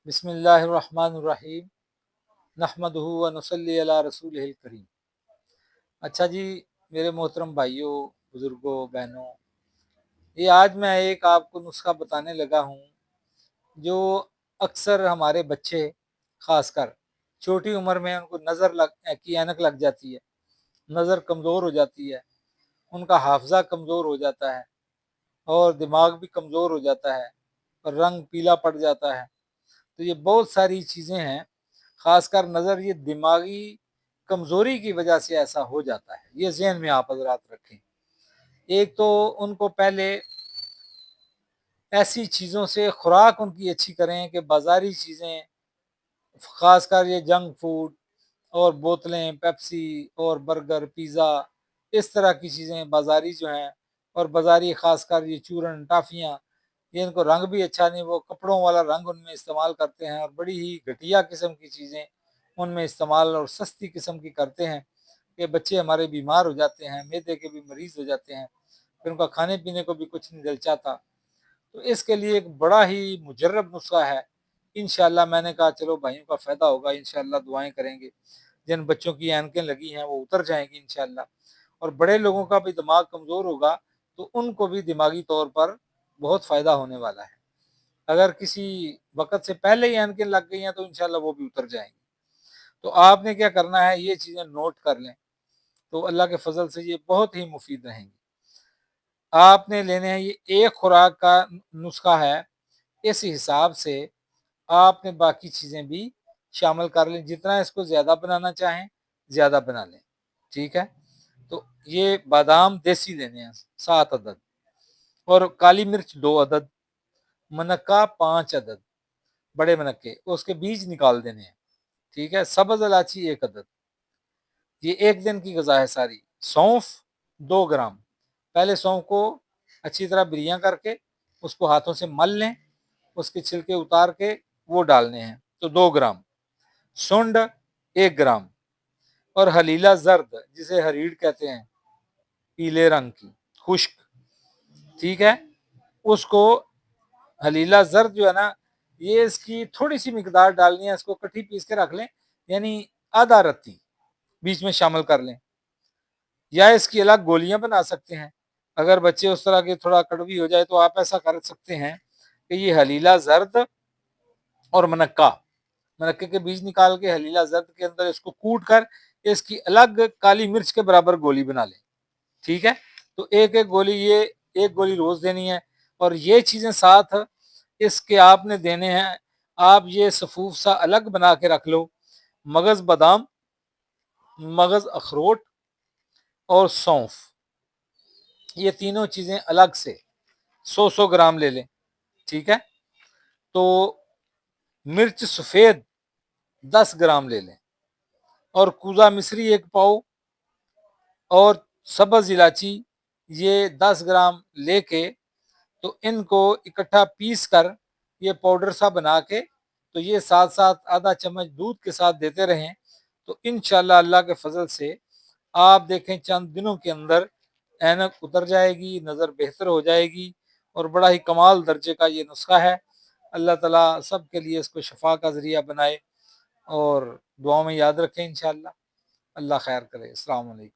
بسم اللہ الرحمن الرحیم نحمدہ و نصلی علی رسولہ الکریم۔ اچھا جی، میرے محترم بھائیوں، بزرگوں، بہنوں، یہ آج میں ایک آپ کو نسخہ بتانے لگا ہوں جو اکثر ہمارے بچے، خاص کر چھوٹی عمر میں ان کو نظر کی اینک لگ جاتی ہے، نظر کمزور ہو جاتی ہے، ان کا حافظہ کمزور ہو جاتا ہے اور دماغ بھی کمزور ہو جاتا ہے اور رنگ پیلا پڑ جاتا ہے۔ تو یہ بہت ساری چیزیں ہیں، خاص کر نظر یہ دماغی کمزوری کی وجہ سے ایسا ہو جاتا ہے، یہ ذہن میں آپ حضرات رکھیں۔ ایک تو ان کو پہلے ایسی چیزوں سے خوراک ان کی اچھی کریں کہ بازاری چیزیں، خاص کر یہ جنک فوڈ اور بوتلیں، پیپسی اور برگر، پیزا، اس طرح کی چیزیں بازاری جو ہیں، اور بازاری خاص کر یہ چورن، ٹافیاں، یہ ان کو رنگ بھی اچھا نہیں، وہ کپڑوں والا رنگ ان میں استعمال کرتے ہیں اور بڑی ہی گھٹیا قسم کی چیزیں ان میں استعمال اور سستی قسم کی کرتے ہیں کہ بچے ہمارے بیمار ہو جاتے ہیں، معدے کے بھی مریض ہو جاتے ہیں، پھر ان کا کھانے پینے کو بھی کچھ نہیں دل چاہتا۔ تو اس کے لیے ایک بڑا ہی مجرب نسخہ ہے۔ انشاءاللہ میں نے کہا چلو بھائیوں کا فائدہ ہوگا، انشاءاللہ دعائیں کریں گے، جن بچوں کی اینکیں لگی ہیں وہ اتر جائیں گی انشاءاللہ، اور بڑے لوگوں کا بھی دماغ کمزور ہوگا تو ان کو بھی دماغی طور پر بہت فائدہ ہونے والا ہے۔ اگر کسی وقت سے پہلے ہی اینکیں لگ گئی ہیں تو انشاءاللہ وہ بھی اتر جائیں گی۔ تو آپ نے کیا کرنا ہے، یہ چیزیں نوٹ کر لیں، تو اللہ کے فضل سے یہ بہت ہی مفید رہیں گی۔ آپ نے لینے ہیں، یہ ایک خوراک کا نسخہ ہے، اس حساب سے آپ نے باقی چیزیں بھی شامل کر لیں، جتنا اس کو زیادہ بنانا چاہیں زیادہ بنا لیں، ٹھیک ہے۔ تو یہ بادام دیسی لینے ہیں 7 عدد، اور کالی مرچ 2 عدد، منکہ 5 عدد، بڑے منکے، اس کے بیج نکال دینے ہیں، ٹھیک ہے۔ سبز الائچی 1 عدد، یہ ایک دن کی غذا ہے ساری۔ سونف 2 گرام، پہلے سونف کو اچھی طرح بریاں کر کے اس کو ہاتھوں سے مل لیں، اس کے چھلکے اتار کے وہ ڈالنے ہیں، تو 2 گرام۔ سنڈ 1 گرام، اور حلیلہ زرد جسے ہریڑ کہتے ہیں، پیلے رنگ کی، خشک، ٹھیک ہے۔ اس کو حلیلہ زرد جو ہے نا، یہ اس کی تھوڑی سی مقدار ڈالنی ہے، اس کو کٹھی پیس کے رکھ لیں، یعنی آدھا رتی بیچ میں شامل کر لیں، یا اس کی الگ گولیاں بنا سکتے ہیں۔ اگر بچے اس طرح کے تھوڑا کڑوی ہو جائے تو آپ ایسا کر سکتے ہیں کہ یہ حلیلہ زرد اور منکے کے بیج نکال کے حلیلہ زرد کے اندر اس کو کوٹ کر اس کی الگ کالی مرچ کے برابر گولی بنا لیں، ٹھیک ہے۔ تو ایک ایک گولی، یہ ایک گولی روز دینی ہے، اور یہ چیزیں ساتھ اس کے آپ نے دینے ہیں۔ آپ یہ صفوف سا الگ بنا کے رکھ لو، مغز بادام، مغز اخروٹ اور سونف، یہ تینوں چیزیں الگ سے 100 گرام لے لیں، ٹھیک ہے۔ تو مرچ سفید 10 گرام لے لیں، اور کوزہ مصری 1 پاؤ، اور سبز الائچی یہ 10 گرام لے کے تو ان کو اکٹھا پیس کر یہ پاؤڈر سا بنا کے، تو یہ ساتھ ساتھ آدھا چمچ دودھ کے ساتھ دیتے رہیں، تو انشاءاللہ اللہ کے فضل سے آپ دیکھیں چند دنوں کے اندر اینک اتر جائے گی، نظر بہتر ہو جائے گی، اور بڑا ہی کمال درجے کا یہ نسخہ ہے۔ اللہ تعالیٰ سب کے لیے اس کو شفا کا ذریعہ بنائے، اور دعاؤں میں یاد رکھیں انشاءاللہ۔ اللہ خیر کرے۔ السلام علیکم۔